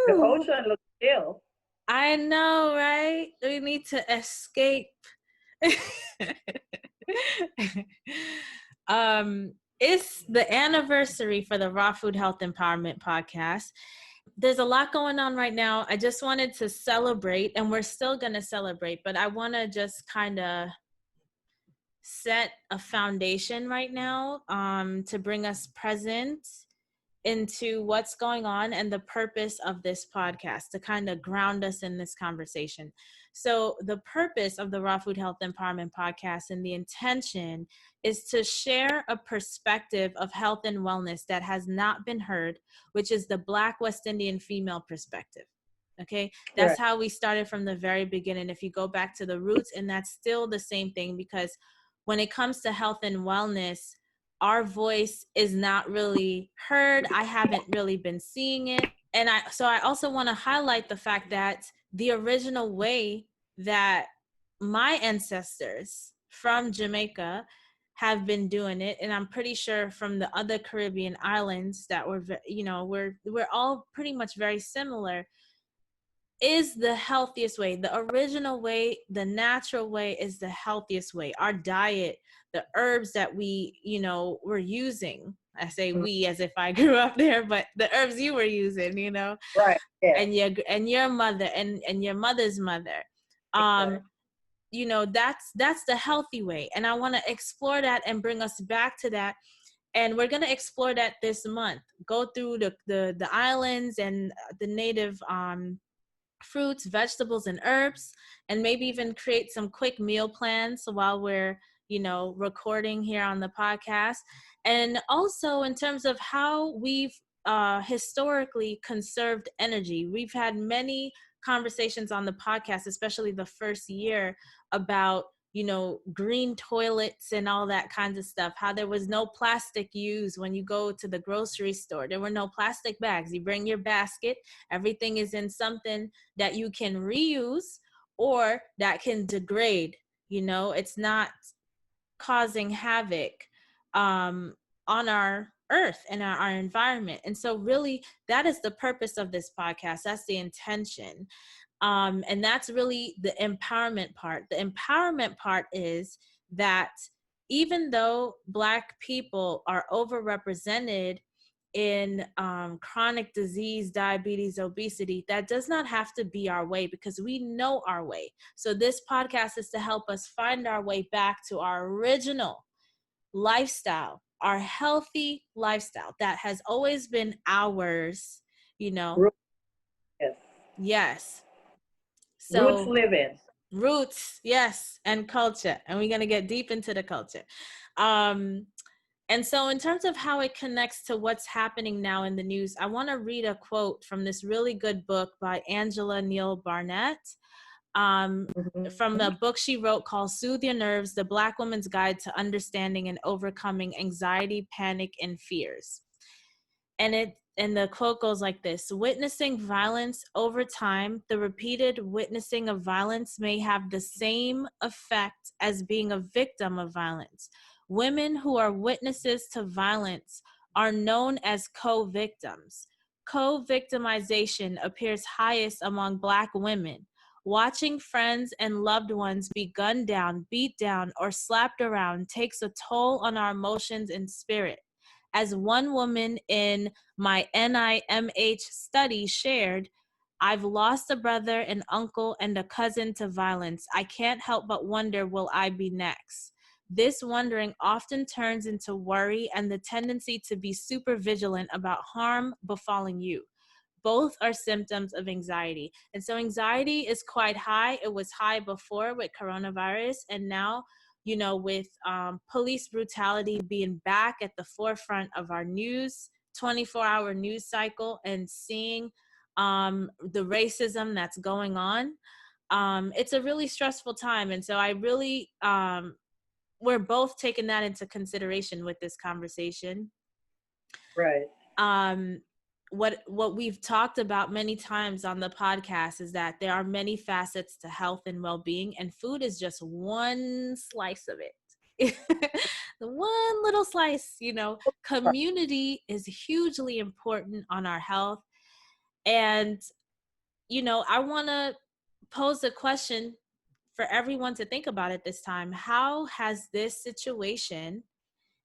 The Woo! ocean looks still. I know, right? We need to escape. It's the anniversary for the Raw Food Health Empowerment Podcast. There's a lot going on right now. I just wanted to celebrate, and we're still going to celebrate, but I want to just kind of set a foundation right now to bring us present into what's going on and the purpose of this podcast, to kind of ground us in this conversation. So the purpose of the Raw Food Health Empowerment Podcast and the intention is to share a perspective of health and wellness that has not been heard, which is the Black West Indian female perspective. Okay, that's Right. how we started from the very beginning. If you go back to the roots, and that's still the same thing, because when it comes to health and wellness, our voice is not really heard. I haven't really been seeing it. And I also want to highlight the fact that the original way that my ancestors from Jamaica have been doing it, and I'm pretty sure from the other Caribbean islands that we're all pretty much very similar, is the healthiest way. The original way, the natural way is the healthiest way. Our diet, the herbs that we're using. I say we as if I grew up there, but the herbs you were using, Right. Yeah. and your mother and your mother's mother. Exactly. That's the healthy way. And I want to explore that and bring us back to that. And we're going to explore that this month. Go through the islands and the native fruits, vegetables, and herbs, and maybe even create some quick meal plans while we're recording here on the podcast. And also in terms of how we've historically conserved energy. We've had many conversations on the podcast, especially the first year, about green toilets and all that kinds of stuff, how there was no plastic used when you go to the grocery store. There were no plastic bags. You bring your basket. Everything is in something that you can reuse or that can degrade. It's not causing havoc on our earth and our environment. And so really that is the purpose of this podcast. That's the intention. And that's really the empowerment part. The empowerment part is that even though Black people are overrepresented in chronic disease, diabetes, obesity, that does not have to be our way, because we know our way. So this podcast is to help us find our way back to our original lifestyle, our healthy lifestyle that has always been ours, Yes. Yes. Roots So living. roots, yes, and culture. And we're going to get deep into the culture. And so in terms of how it connects to what's happening now in the news, I want to read a quote from this really good book by Angela Neal Barnett, from the book she wrote called Soothe Your Nerves, The Black Woman's Guide to Understanding and Overcoming Anxiety, Panic, and Fears. And the quote goes like this: witnessing violence over time, the repeated witnessing of violence may have the same effect as being a victim of violence. Women who are witnesses to violence are known as co-victims. Co-victimization appears highest among Black women. Watching friends and loved ones be gunned down, beat down, or slapped around takes a toll on our emotions and spirit. As one woman in my NIMH study shared, I've lost a brother, an uncle, and a cousin to violence. I can't help but wonder, will I be next? This wondering often turns into worry and the tendency to be super vigilant about harm befalling you. Both are symptoms of anxiety. And so anxiety is quite high. It was high before with coronavirus, and now with police brutality being back at the forefront of our news, 24-hour news cycle, and seeing the racism that's going on, it's a really stressful time. And so I really, we're both taking that into consideration with this conversation. Right. What we've talked about many times on the podcast is that there are many facets to health and well-being, and food is just one slice of it. The one little slice. Community is hugely important on our health. And, I want to pose a question for everyone to think about at this time. How has this situation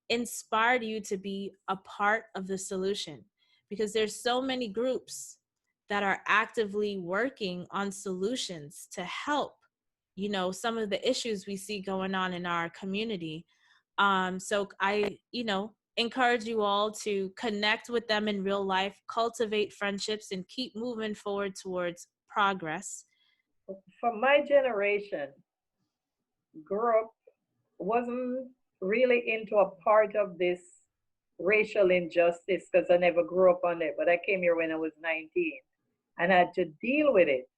inspired you to be a part of the solution? Because there's so many groups that are actively working on solutions to help, some of the issues we see going on in our community. So I, encourage you all to connect with them in real life, cultivate friendships, and keep moving forward towards progress. From my generation, grew up, wasn't really into a part of this racial injustice because I never grew up on it. But I came here when I was 19 and I had to deal with it,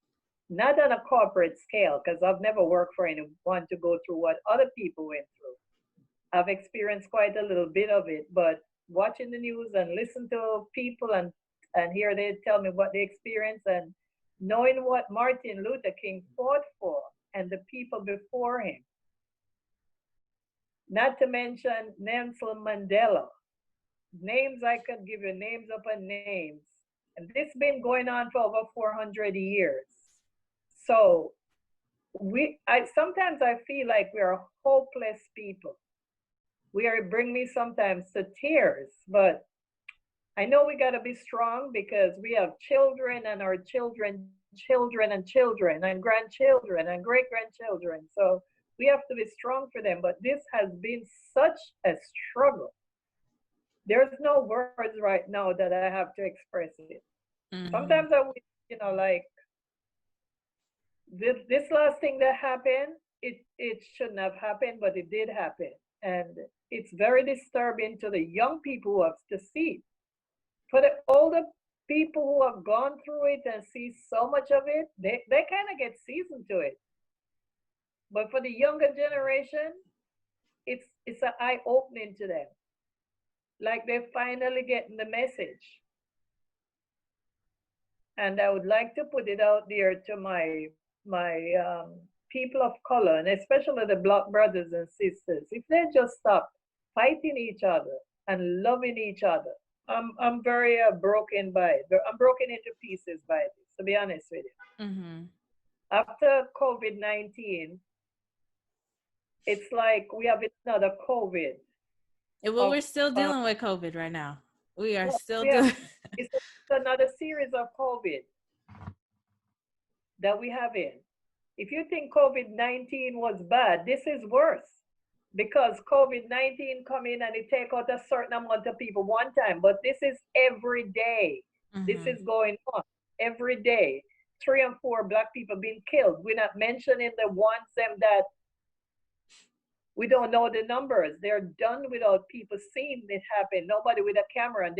not on a corporate scale, because I've never worked for anyone to go through what other people went through. I've experienced quite a little bit of it, but watching the news and listen to people and hear they tell me what they experienced and knowing what Martin Luther King fought for and the people before him, not to mention Nelson Mandela. Names I could give you, names upon names. And this been going on for over 400 years. So sometimes I feel like we are hopeless people. Bring me sometimes to tears, but I know we got to be strong because we have children and our children, children and children and grandchildren and great grandchildren. So we have to be strong for them. But this has been such a struggle. There's no words right now that I have to express it. Mm-hmm. Sometimes I wish, like this last thing that happened, it shouldn't have happened, but it did happen. And it's very disturbing to the young people who have to see it. For the older people who have gone through it and see so much of it, they kind of get seasoned to it. But for the younger generation, it's an eye-opening to them. Like they're finally getting the message. And I would like to put it out there to my people of color, and especially the Black brothers and sisters. If they just stop fighting each other and loving each other, I'm very broken by it. I'm broken into pieces by this, to be honest with you. Mm-hmm. After COVID-19, it's like we have another COVID. Well, we're still dealing with COVID right now. We are still doing. It's another series of COVID that we have in. If you think COVID-19 was bad, this is worse because COVID-19 come in and it take out a certain amount of people one time, but this is every day. Mm-hmm. This is going on every day. 3 and 4 Black people being killed. We're not mentioning the ones that we don't know the numbers. They're done without people seeing it happen. Nobody with a camera, and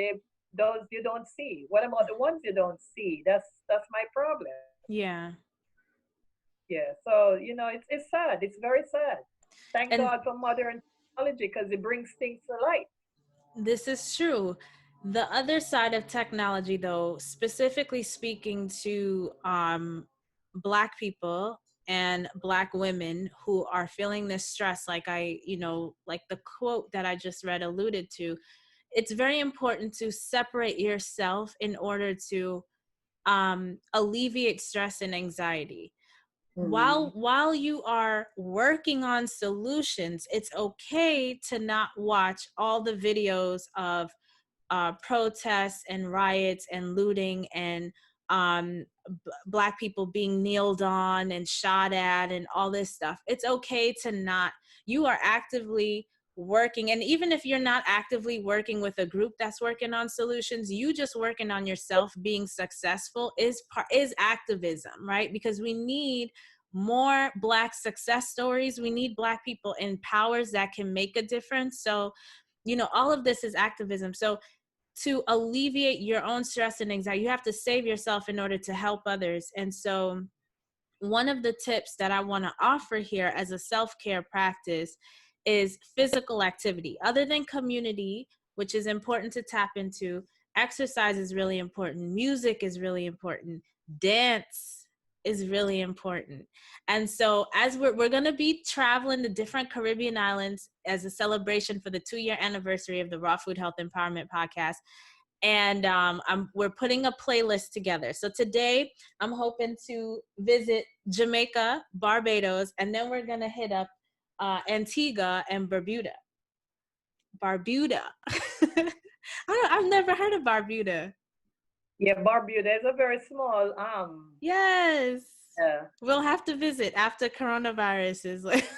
those you don't see. What about the ones you don't see? That's my problem. Yeah. Yeah. So it's sad. It's very sad. Thank God for modern technology because it brings things to light. This is true. The other side of technology, though, specifically speaking to Black people and Black women who are feeling this stress, like like the quote that I just read alluded to, it's very important to separate yourself in order to alleviate stress and anxiety. Mm-hmm. While you are working on solutions, it's okay to not watch all the videos of protests and riots and looting and Black people being kneeled on and shot at and all this stuff. It's okay to not. You are actively working, and even if you're not actively working with a group that's working on solutions, you just working on yourself being successful is activism, right? Because we need more Black success stories. We need Black people in powers that can make a difference. So all of this is activism. So to alleviate your own stress and anxiety, you have to save yourself in order to help others. And so one of the tips that I want to offer here as a self-care practice is physical activity. Other than community, which is important to tap into, exercise is really important. Music is really important. Dance is really important. And so as we're going to be traveling to different Caribbean islands as a celebration for the 2-year anniversary of the Raw Food Health Empowerment Podcast, and we're putting a playlist together. So today I'm hoping to visit Jamaica, Barbados, and then we're gonna hit up Antigua and Barbuda. Barbuda. I've never heard of Barbuda. Yeah, Barbuda is a very small, Yes. yeah. We'll have to visit after coronavirus is like.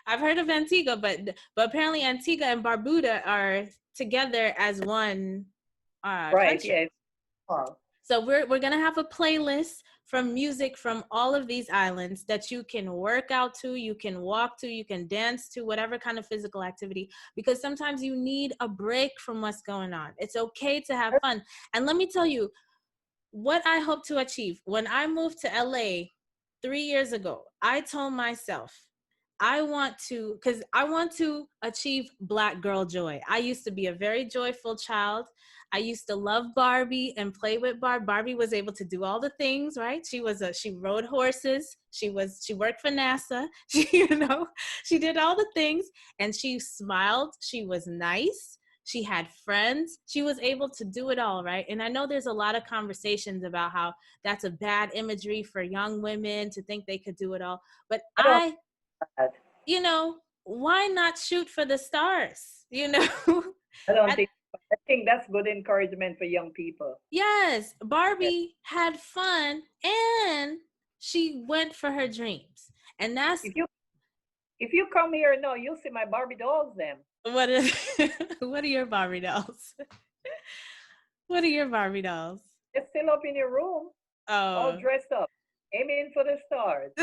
I've heard of Antigua, but apparently Antigua and Barbuda are together as one Right, country. yeah. Oh, So we're gonna have a playlist from music from all of these islands that you can work out to, you can walk to, you can dance to, whatever kind of physical activity, because sometimes you need a break from what's going on. It's okay to have fun. And let me tell you what I hope to achieve. When I moved to LA 3 years ago, I told myself, I want to achieve Black girl joy. I used to be a very joyful child. I used to love Barbie and play with Barbie. Barbie was able to do all the things, right? She rode horses. She worked for NASA. She did all the things, and she smiled. She was nice. She had friends. She was able to do it all, right? And I know there's a lot of conversations about how that's a bad imagery for young women to think they could do it all. But why not shoot for the stars? I don't think, I think that's good encouragement for young people. Yes, Barbie had fun and she went for her dreams. And that's if you come here now, you'll see my Barbie dolls them. what are your Barbie dolls? What are your Barbie dolls? They're still up in your room, all dressed up, aiming for the stars.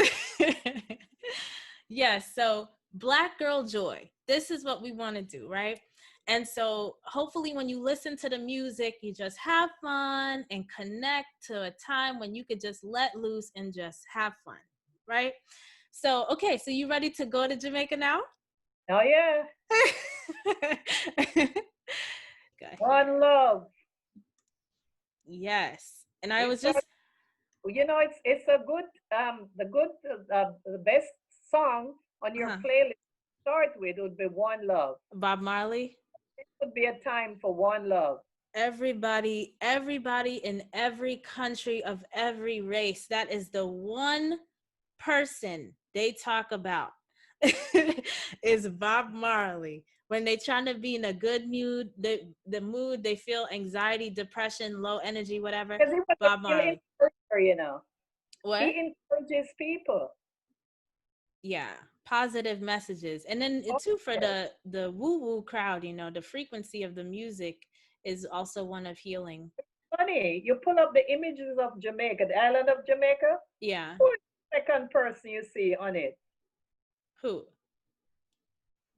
Yes, so Black girl joy. This is what we want to do, right? And so hopefully when you listen to the music, you just have fun and connect to a time when you could just let loose and just have fun, right? So, okay, so you ready to go to Jamaica now? Oh, yeah. One love. Yes. And I was just, it's a good, the best song on your playlist to start with would be One Love. Bob Marley. It would be a time for one love. Everybody in every country of every race, that is the one person they talk about is Bob Marley. When they trying to be in a good mood, the mood, they feel anxiety, depression, low energy, whatever. Bob Marley. What? He encourages people. Yeah, positive messages. And then too, for the woo-woo crowd, the frequency of the music is also one of healing. Funny, you pull up the images of Jamaica, the island of Jamaica. Yeah. Who is the second person you see on it? Who?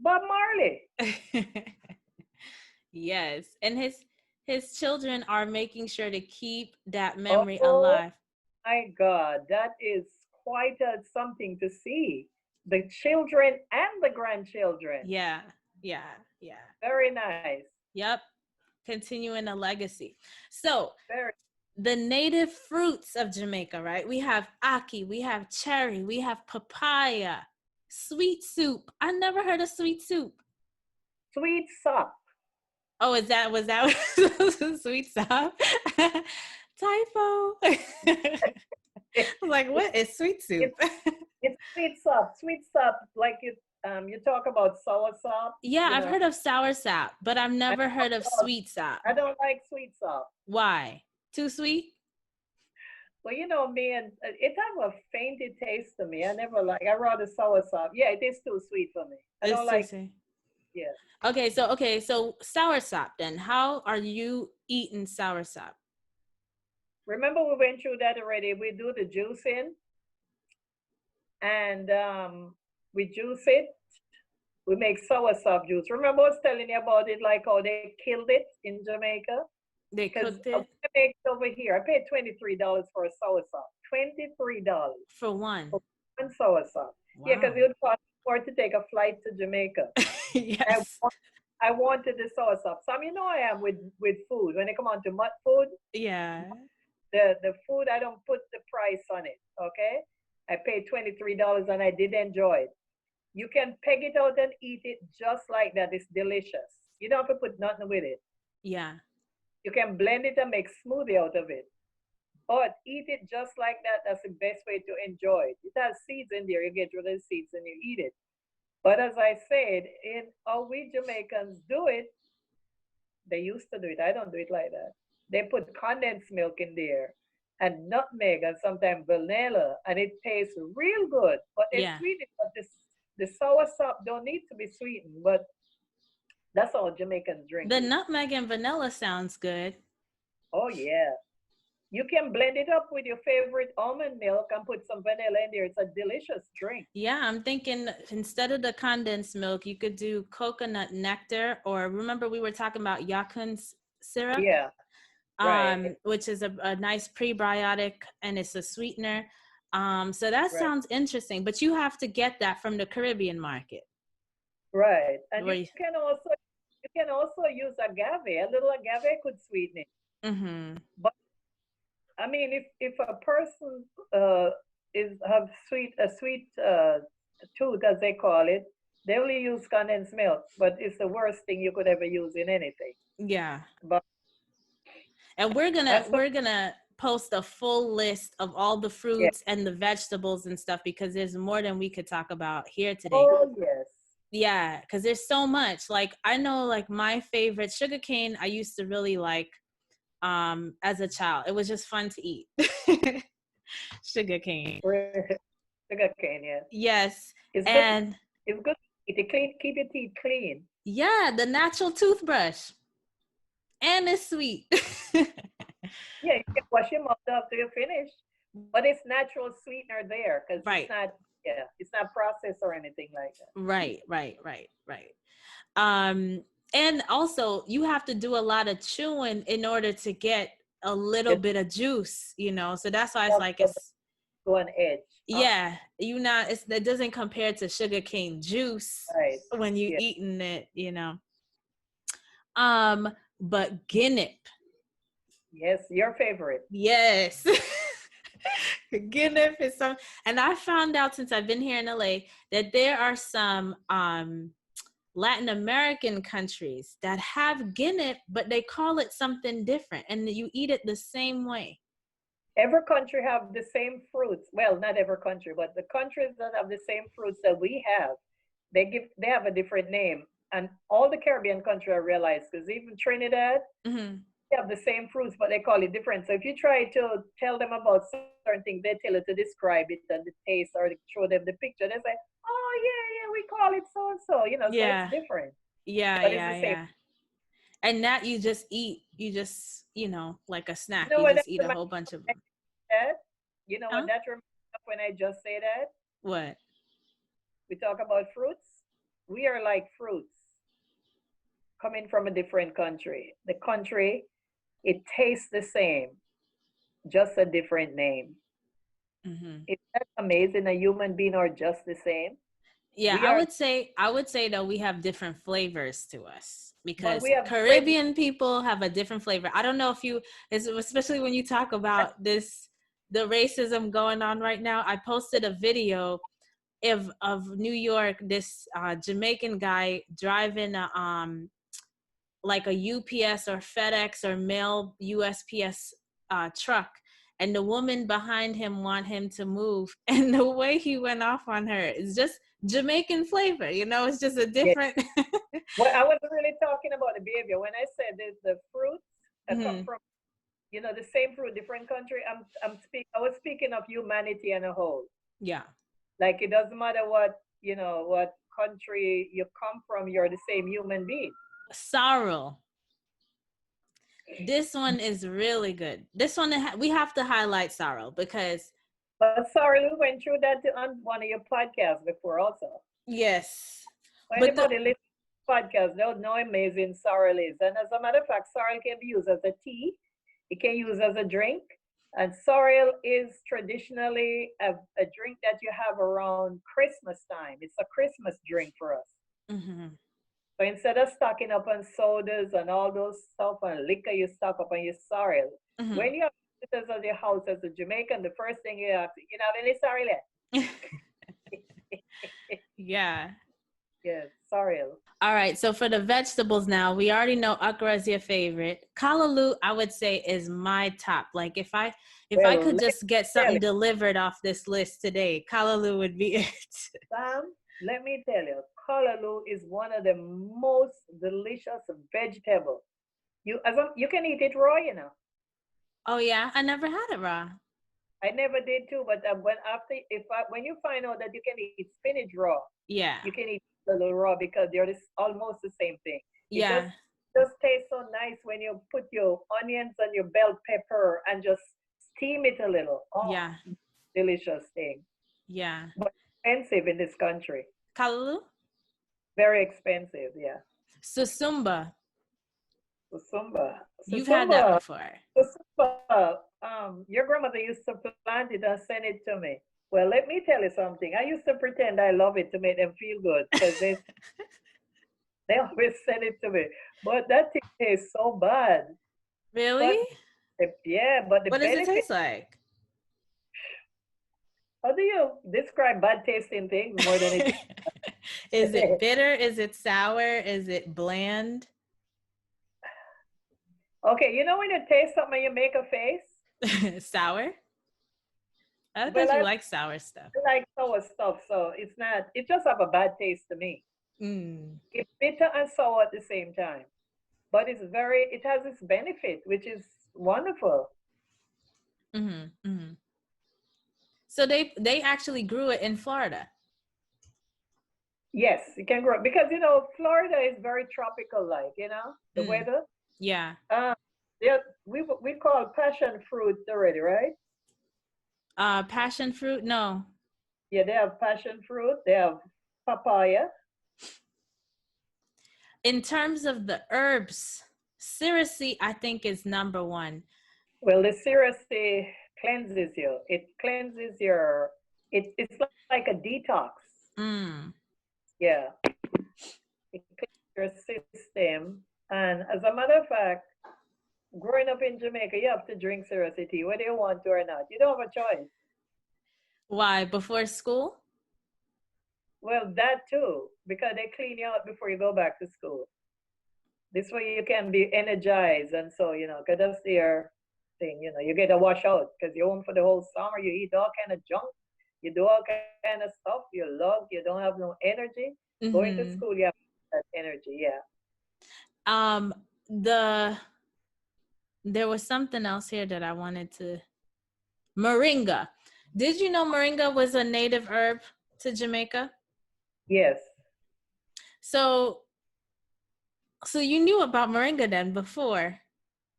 Bob Marley. Yes, and his children are making sure to keep that memory alive. My God, that is quite something to see. The children and the grandchildren. Yeah. Very nice. Yep. Continuing a legacy. So the native fruits of Jamaica, right? We have ackee, we have cherry, we have papaya, sweet soup. I never heard of sweet soup. Sweet sop. Oh, was that sweet sop? Typo. Like, what is sweet soup? It's sweet sop. Sweet sop, like you talk about sour sop. Yeah, I've heard of sour sop, but I've never heard of sweet sop. I don't like sweet sop. Why? Too sweet? Well, me, and it has a fainty taste to me. I rather sour sop. Yeah, it is too sweet for me. I don't like. Yeah. Okay, so sour sop then. How are you eating sour sop? Remember we went through that already. We do the juicing, and we juice it. We make sour sop juice. Remember I was telling you about it, like how they killed it in Jamaica? They cooked it? Over here, I paid $23 for a sour sop. $23. For one? For one sour sop. Wow. Yeah, because it would cost more to take a flight to Jamaica. Yes. I wanted the sour sop. So I am with food. When it come on to food, yeah, the food, I don't put the price on it, okay? I paid $23 and I did enjoy it. You can peg it out and eat it just like that. It's delicious. You don't have to put nothing with it. Yeah. You can blend it and make smoothie out of it. But eat it just like that. That's the best way to enjoy it. It has seeds in there. You get rid of the seeds and you eat it. But as I said, in how we Jamaicans do it, they used to do it. I don't do it like that. They put condensed milk in there and nutmeg and sometimes vanilla, and it tastes real good. But they Yeah. sweeten it. But the sour sop don't need to be sweetened. But that's how Jamaicans drink The it. nutmeg and vanilla sounds good. Oh yeah. You can blend it up with your favorite almond milk and put some vanilla in there. It's a delicious drink. Yeah, I'm thinking instead of the condensed milk, you could do coconut nectar, or remember we were talking about Yakun's syrup, Yeah, right, which is a nice prebiotic and it's a sweetener. So that right, sounds interesting, but you have to get that from the Caribbean market. right. And Where you can also use agave. A little agave could sweeten it. mm-hmm. But I mean, if a person uh is have sweet tooth as they call it, they only use condensed milk. But it's the worst thing you could ever use in anything. Yeah. But And we're gonna as for we're gonna post a full list of all the yeah, fruits and the vegetables and stuff because there's more than we could talk about here today. oh yes, Yeah, because there's so much. Like I know like my favorite sugarcane I used to really like as a child. It was just fun to eat. Sugarcane. sugar cane. Yeah, Yes. it's good. And It's good to clean, keep your teeth clean. yeah, the natural toothbrush. And it's sweet. Yeah, you can wash your mouth after you finish, but it's natural sweetener there because it's Right. not, yeah, it's not processed or anything like that. Right. Um, and also you have to do a lot of chewing in order to get a little Just bit of juice, you know. So that's why it's have like to it's go on edge. yeah, you not it's it doesn't compare to sugarcane juice Right. when you Yeah. eating it, you know. Um, but Guinnep, Yes, your favorite. yes. Guinnep is some, and I found out since I've been here in LA that there are some Latin American countries that have Guinnep, but they call it something different, and you eat it the same way. Every country have the same fruits. Well, not every country, but the countries that have the same fruits that we have, they have a different name. And all the Caribbean country I realize, because even Trinidad, Mm-hmm. they have the same fruits, but they call it different. So if you try to tell them about certain things, they tell you to describe it and the taste or show them the picture. They say, "Oh yeah, we call it so and so." So it's Yeah, different, yeah, but it's the yeah, same. yeah. And that you just eat, like a You snack. know You what that just eat a reminds whole bunch of me of them. that? You know what Huh? that reminds me of when I just say that? What? We talk about fruits. We are like fruits coming from a different country. The country, it tastes the same, just a different name. Mm-hmm. Is that amazing? A human being are just the same. Yeah, We are, I would say that we have different flavors to us but because we have great. Caribbean people have a different flavor. I don't know if especially when you talk about the racism going on right now. I posted a video of New York, this Jamaican guy driving a like a UPS or FedEx or mail USPS truck, and the woman behind him want him to move, and the way he went off on her is just Jamaican flavor. It's just a Yeah. different. Well, I wasn't really talking about the behavior. When I said the fruits come Mhm. from, the same fruit, different country. I was speaking of humanity and a whole. Yeah, Like it doesn't matter what country you come from, you're the same human being. sorrel. This one is really good. This one we have to highlight sorrel because But sorry, we went through that on one of your podcasts before also. yes, For but the anybody listening to the podcast, they'll know amazing sorrel is. And as a matter of fact, sorrel can be used as a tea. It can be used as a drink. And sorrel is traditionally a drink that you have around Christmas time. It's a Christmas drink for us. mhm. So instead of stocking up on sodas and all those stuff and liquor, you stock up on your sorrel. Mhm. When you have visitors at your house as a Jamaican, the first thing you ask, you have any sorrel left? Yeah. Yes, sorrel. All right, so for the vegetables now, we already know okra is your favorite. Kalaloo, I would say, is my top. Like if I Well, could let me just get tell something you, delivered off this list today, kalaloo would be it. Sam, let me tell you, callaloo is one of the most delicious vegetable. You can eat it raw, you know. Oh yeah, I never had it raw. I never did too, but when you find out that you can eat spinach raw, Yeah, you can eat callaloo raw because they're almost the same thing. It just yeah, just tastes so nice when you put your onions and your bell pepper and just steam it a little. Oh, yeah, delicious thing. yeah. But expensive in this country. Kalaloo, Very expensive, yeah. susumba. Susumba. You've had that Susumba. before. Susumba. Your grandmother used to plant it and send it to me. Well, let me tell you something. I used to pretend I love it to make them feel good because they always send it to me. But that thing tastes so bad. Really? But yeah, but the What does it benefit. taste like? How do you describe bad tasting things more than it? Is it bitter? Is it sour? Is it bland? Okay, you know when you taste something, you make a face. Sour? I Well, thought you I like sour stuff. like sour stuff, so it's not. It just have a bad taste to me. Mm. It's bitter and sour at the same time, but it has its benefit, which is wonderful. Mm-hmm. Mm-hmm. So they actually grew it in Florida. Yes, it can grow because Florida is very tropical, like the Mm. weather. Yeah. Uh, yeah, we call passion fruit already, right? Passion fruit? No. Yeah, they have passion fruit. They have papaya. In terms of the herbs, seriously, I think is number one. Well, the seriously cleanses you. It cleanses your. It's like a detox. Mm. Yeah, it cleans your system. And as a matter of fact, growing up in Jamaica, you have to drink seriously tea, whether you want to or not. You don't have a choice. Why? Before school? Well, that too, because they clean you out before you go back to school. This way you can be energized, and so because that's their thing. You get a wash out because you're home for the whole summer. You eat all kind of junk. You do all kind of stuff. You love. You don't have no energy. Going to Mm-hmm. school, you have that energy. Yeah. Um, the there was something else here that I wanted to moringa. Did you know moringa was a native herb to Jamaica? Yes. So you knew about moringa then before.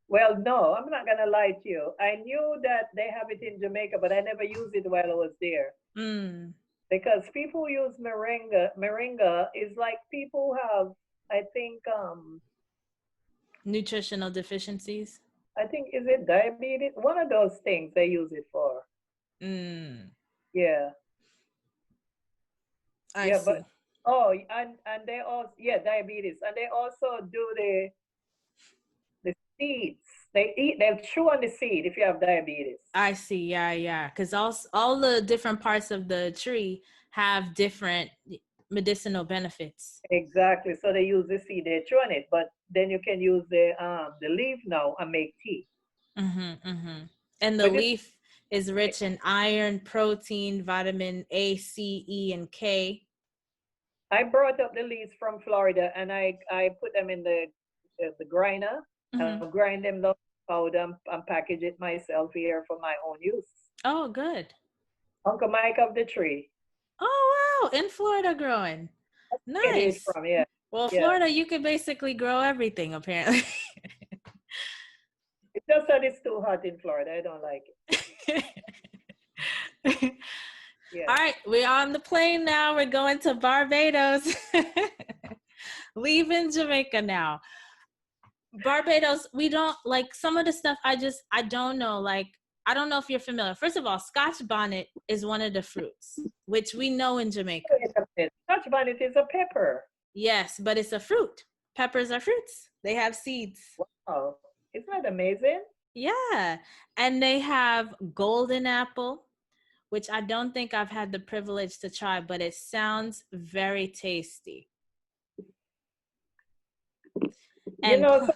Well, no, I'm not gonna lie to you. I knew that they have it in Jamaica, but I never used it while I was there. Mm. Because people use moringa. Moringa is like people have, I think, Nutritional deficiencies. is it diabetes? One of those things they use it for. Mm. Yeah, I yeah, but see. and they also diabetes, and they also do the seeds. They'll chew on the seed if you have diabetes. I see. Yeah, yeah. Because all the different parts of the tree have different medicinal benefits. Exactly. So they use the seed, they chew on it, but then you can use the leaf now and make tea. Mm-hmm, mm-hmm. And the But this leaf is rich in iron, protein, vitamin A, C, E, and K. I brought up the leaves from Florida and I put them in the grinder Mm-hmm. and grind them down to powder and package it myself here for my own use. Oh, good. Uncle Mike of the tree. Oh, wow. In Florida growing. Get it Nice. from, yeah. Well, Yeah. Florida, you can basically grow everything, apparently. It's just that it's too hot in Florida. I don't like it. Yeah. All right, we're on the plane now. We're going to Barbados. Leaving Jamaica now. Barbados, we don't like some of the stuff. I don't know. Like, I don't know if you're familiar. First of all, Scotch bonnet is one of the fruits, which we know in Jamaica. Scotch bonnet is a pepper. Yes, but it's a fruit. Peppers are fruits. They have seeds. Wow. Isn't that amazing? Yeah. And they have golden apple, which I don't think I've had the privilege to try, but it sounds very tasty. You And know,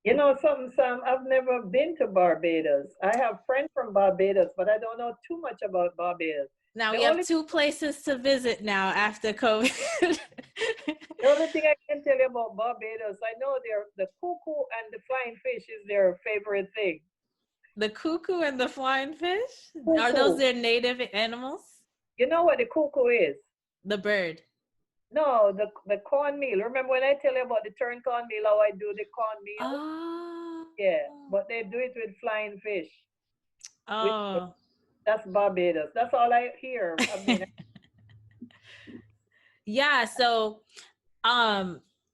you know something, Sam? I've never been to Barbados. I have friends from Barbados, but I don't know too much about Barbados. now The we have only two places to visit now after COVID. the only thing I can tell you about Barbados, I know the cuckoo and the flying fish is their favorite thing. The cuckoo and the flying fish? Are those Cuckoo. their native animals? You know what the cuckoo is? The bird. No, the cornmeal. Remember when I tell you about the turn cornmeal, how I do the cornmeal? Oh. Yeah, but they do it with flying fish. With Oh. that's Barbados. That's all I hear. I mean, Yeah, so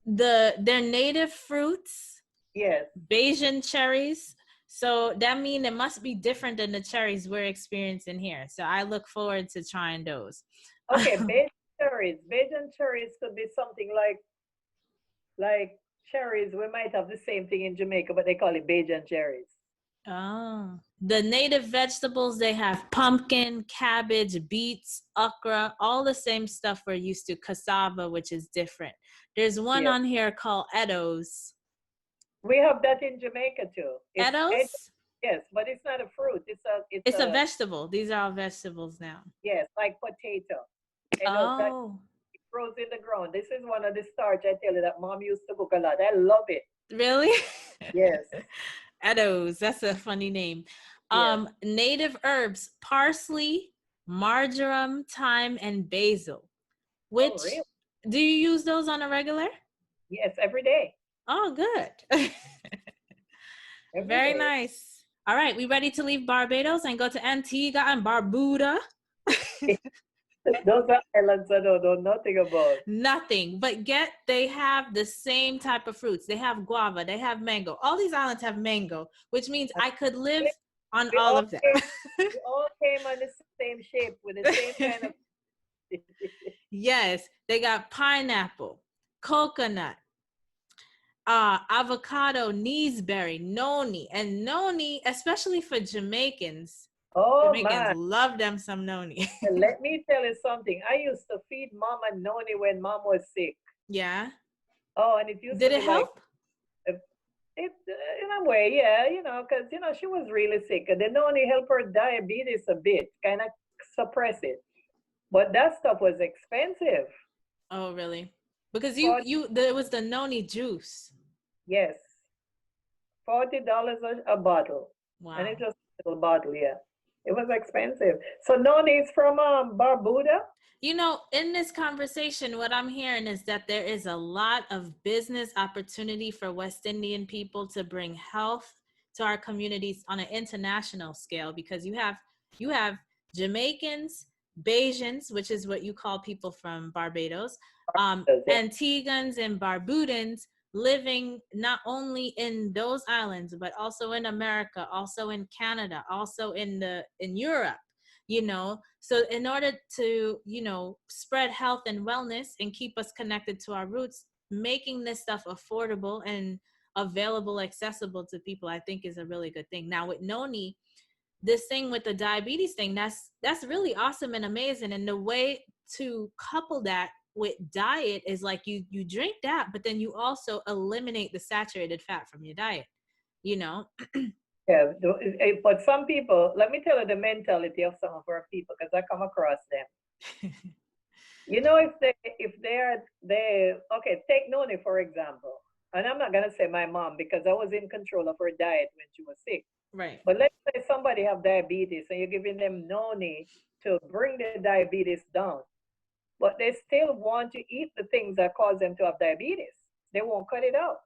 their native fruits, yes. Bayesian cherries. So that means it must be different than the cherries we're experiencing here. So I look forward to trying those. Okay, Bajan cherries. Bajan cherries could be something like cherries. We might have the same thing in Jamaica, but they call it Bajan cherries. Oh, the native vegetables, they have pumpkin, cabbage, beets, okra, all the same stuff we're used to, cassava, which is different. There's one Yeah. on here called Edos. We have that in Jamaica too. It's Edos? yes, but it's not a fruit. It's It's a a vegetable. These are all vegetables now. yes, like potato. That Oh, grows in the ground. This is one of the starch I tell you that mom used to cook a lot. I love it. really? Yes, Edos, that's a funny name. yes. Native herbs, parsley, marjoram, thyme, and basil. Oh, Which, really? do you use those on a regular? Yes, every day. Oh, good. Every Very day. nice. All right, we ready to leave Barbados and go to Antigua and Barbuda? Those are islands I don't know nothing about. Nothing, but get they have the same type of fruits. They have guava, they have mango. All these islands have mango, which means I could live on We all all of them. came, we all came on the same shape with the same kind of. Yes, they got pineapple, coconut, avocado, neeseberry, noni, and noni, especially for Jamaicans. Oh Jamaicans man, love them some noni. let me tell you something. I used to feed mama noni when mom was sick. Yeah. Oh, and it used Did to it be like help? it in a way, yeah, because she was really sick, and the noni helped her diabetes a bit, kind of suppress it. But that stuff was expensive. Oh, really? Because For there was the noni juice. yes, $40 a bottle, and Wow. it's just a little bottle. Yeah, it was expensive. So noni is from Barbuda. In this conversation, what I'm hearing is that there is a lot of business opportunity for West Indian people to bring health to our communities on an international scale, because you have Jamaicans, Bajans, which is what you call people from Barbados, Yeah. Antiguans and Barbudans living not only in those islands but also in America, also in Canada, also in Europe. So in order to spread health and wellness and keep us connected to our roots, making this stuff affordable and available, accessible to people, I think is a really good thing. Now with noni, this thing with the diabetes thing, that's really awesome and amazing. And the way to couple that with diet is like you drink that, but then you also eliminate the saturated fat from your diet you know Yeah, but some people, let me tell you the mentality of some of our people because I come across them. If they okay, take Noni for example, and I'm not gonna say my mom because I was in control of her diet when she was sick. Right. But let's say somebody have diabetes and you're giving them Noni to bring their diabetes down, but they still want to eat the things that cause them to have diabetes. They won't cut it out.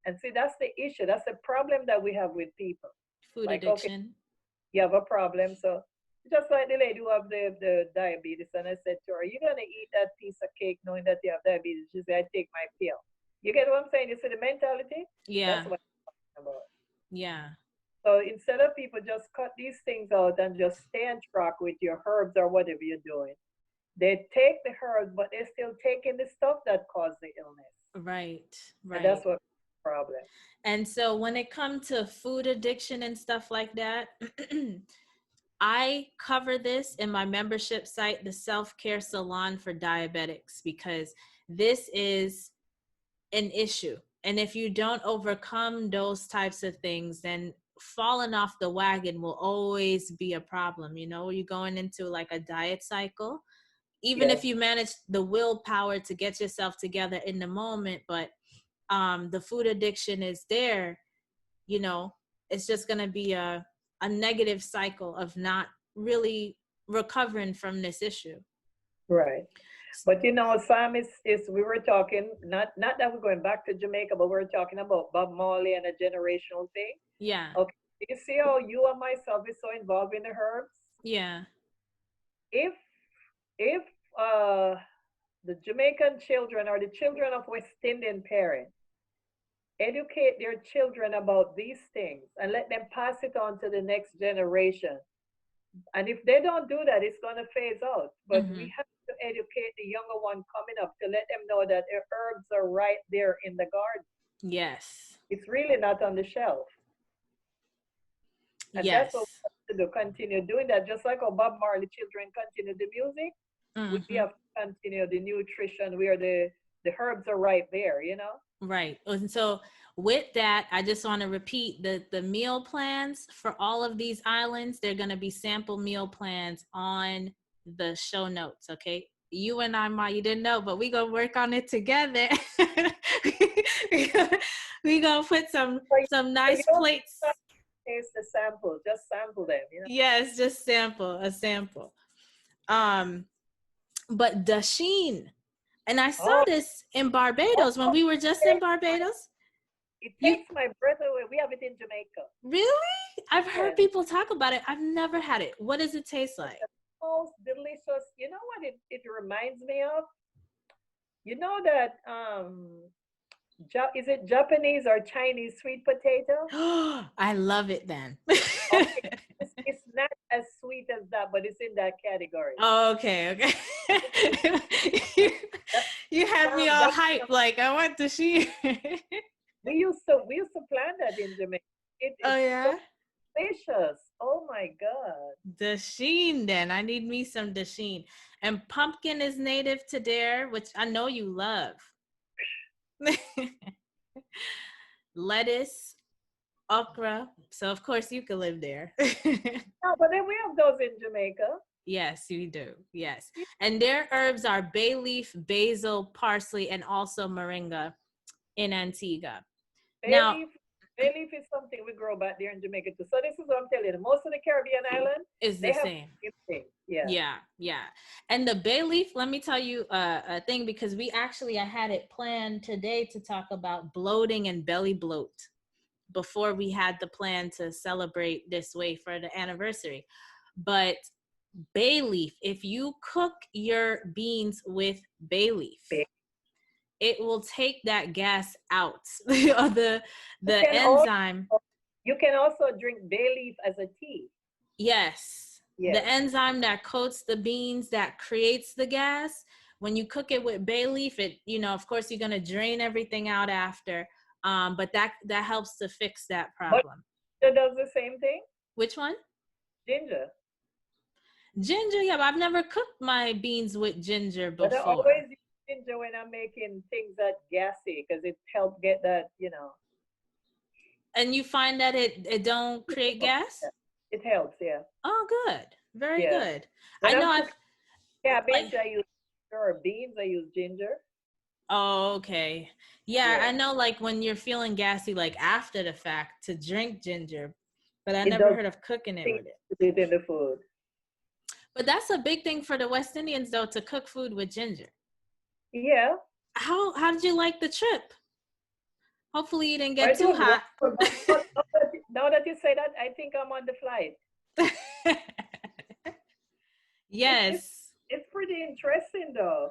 And see, that's the issue. That's the problem that we have with people. Food Like, okay, addiction. you have a problem. So just like the lady who have the diabetes, and I said to her, "You're gonna eat that piece of cake knowing that you have diabetes." She said, "I take my pill." You get what I'm saying? You see the mentality? Yeah. That's what I'm talking about. Yeah. So instead of people just cut these things out and just stay on track with your herbs or whatever you're doing, they take the herbs, but they're still taking the stuff that caused the illness. Right. And that's Right. what the problem. And so when it comes to food addiction and stuff like that, I cover this in my membership site, the Self-Care Salon for Diabetics, because this is an issue. And if you don't overcome those types of things, then falling off the wagon will always be a problem. You know, you're going into like a diet cycle, even Yes. if you manage the willpower to get yourself together in the moment, but the food addiction is there, you know, it's just going to be a negative cycle of not really recovering from this issue. Right. But you know, Sam, is we were talking, not that we're going back to Jamaica, but we're talking about Bob Marley and a generational thing. Yeah. Okay. You see how you and myself is so involved in the herbs? Yeah. If if the Jamaican children or the children of West Indian parents educate their children about these things and let them pass it on to the next generation. And if they don't do that, it's going to phase out. But Mm-hmm. we have to educate the younger one coming up to let them know that their herbs are right there in the garden. Yes. It's really not on the shelf. And that's what Yes. we have to do, continue doing that. Just like our Bob Marley children continue the music, we Mm-hmm. have to continue the nutrition where the herbs are right there, you know? Right. And so with that, I just want to repeat the meal plans for all of these islands. They're going to be sample meal plans on the show notes. Okay. You and I, Ma, you didn't know, but we gonna work on it together. we gonna put some nice You don't plates. taste the sample, just sample them, you know? Yes, just a sample. But Dasheen, and I saw Oh, this in Barbados when we were just in Barbados. it You takes my breath away. We have it in Jamaica. really? I've heard Yes. people talk about it. I've never had it. What does it taste like? Most delicious. You know what it reminds me of? You know that is it Japanese or Chinese sweet potato? I love it then. Okay, it's not as sweet as that, but it's in that category. Okay, okay. you, That, you had me all that hyped, like I want to see. we used to plant that in Jamaica. Oh It's so yeah, delicious. Oh my God. Dasheen. Then I need me some Dasheen. And pumpkin is native to there, which I know you love. Lettuce, okra. So of course you can live there. No, but then we have those in Jamaica. Yes, you do. Yes. And their herbs are bay leaf, basil, parsley, and also moringa in Antigua. Bay Now, leaf, bay leaf is something we grow back there in Jamaica too. So this is what I'm telling you. Most of the Caribbean islands, is they the have same. the same thing. Yeah. Yeah, yeah. And the bay leaf, let me tell you a thing, because I had it planned today to talk about bloating and belly bloat before we had the plan to celebrate this way for the anniversary. But bay leaf, if you cook your beans with bay leaf, it will take that gas out. Or the enzyme. You can also drink bay leaf as a tea. Yes. Yes. The enzyme that coats the beans, that creates the gas, when you cook it with bay leaf, it, you know, of course you're going to drain everything out after. But that helps to fix that problem. But it does the same thing? Which one? Ginger. Ginger, yeah, but I've never cooked my beans with ginger before. But I always use ginger when I'm making things that gassy because it helps get that, you know. And you find that it don't create gas? It helps, yeah. Oh, good. Very good. When I know cabbage, I use ginger, or beans, I use ginger. Oh, okay. Yeah, I know, like when you're feeling gassy, like after the fact, to drink ginger, but I never heard of cooking it with it. Put it in the food. But that's a big thing for the West Indians, though, to cook food with ginger. Yeah. How did you like the trip? Hopefully you didn't get too hot. Now that you say that, I think I'm on the flight. Yes. It's pretty interesting, though.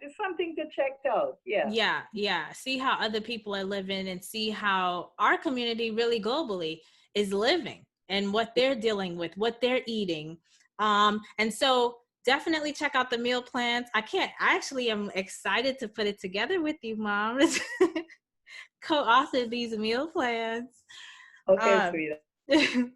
It's something to check out. Yeah. Yeah. See how other people are living and see how our community really globally is living and what they're dealing with, what they're eating. And so definitely check out the meal plans. I actually am excited to put it together with you, Mom. Co-author these meal plans. Okay, sweetheart.